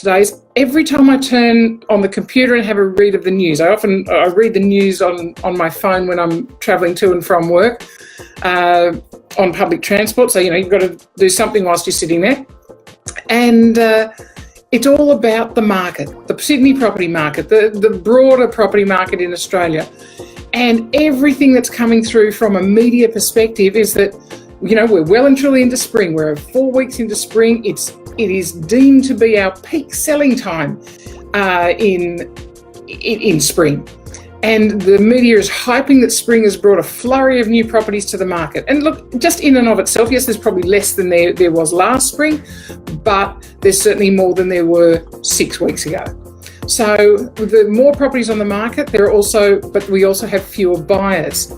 today is every time I turn on the computer and have a read of the news, I read the news on my phone when I'm travelling to and from work on public transport. So, you've got to do something whilst you're sitting there. And it's all about the market, the Sydney property market, the broader property market in Australia. And everything that's coming through from a media perspective is that, we're well and truly into spring. We're 4 weeks into spring. It is deemed to be our peak selling time in spring. And the media is hyping that spring has brought a flurry of new properties to the market. And look, just in and of itself, yes, there's probably less than there was last spring, but there's certainly more than there were 6 weeks ago. So the more properties on the market, but we also have fewer buyers.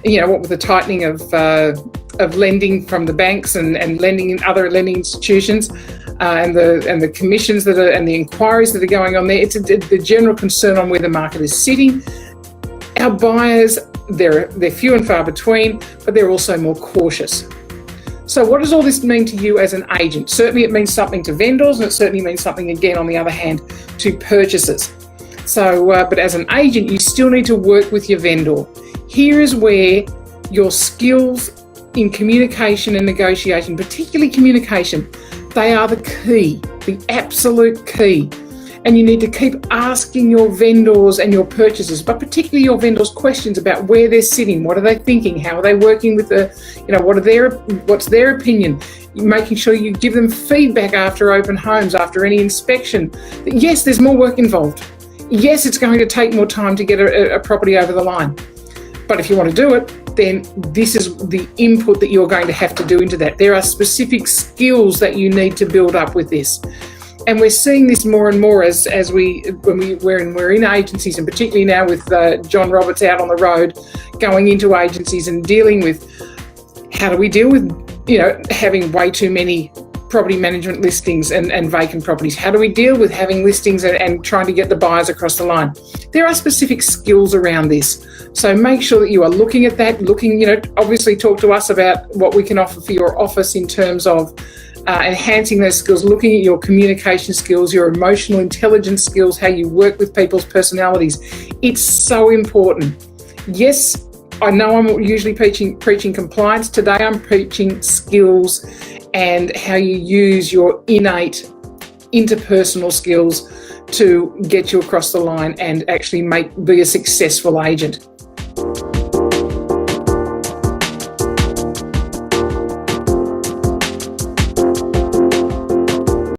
What with the tightening of lending from the banks and lending in other lending institutions, and the commissions and the inquiries that are going on there, it's the general concern on where the market is sitting. Our buyers, they're few and far between, but they're also more cautious. So what does all this mean to you as an agent? Certainly it means something to vendors, and it certainly means something, again, on the other hand, to purchasers. So, but as an agent, you still need to work with your vendor. Here is where your skills in communication and negotiation, particularly communication, they are the key, the absolute key. And you need to keep asking your vendors and your purchasers, but particularly your vendors, questions about where they're sitting, what are they thinking, how are they working with what's their opinion, making sure you give them feedback after open homes, after any inspection. Yes, there's more work involved. Yes, it's going to take more time to get a property over the line. But if you want to do it, then this is the input that you're going to have to do into that. There are specific skills that you need to build up with this. And we're seeing this more and more as we're in agencies, and particularly now with John Roberts out on the road, going into agencies and dealing with how do we deal with, having way too many property management listings and vacant properties? How do we deal with having listings and trying to get the buyers across the line? There are specific skills around this. So make sure that you are looking at that, obviously talk to us about what we can offer for your office in terms of enhancing those skills, looking at your communication skills, your emotional intelligence skills, how you work with people's personalities. It's so important. Yes, I know I'm usually preaching compliance. Today I'm preaching skills and how you use your innate interpersonal skills to get you across the line and actually be a successful agent.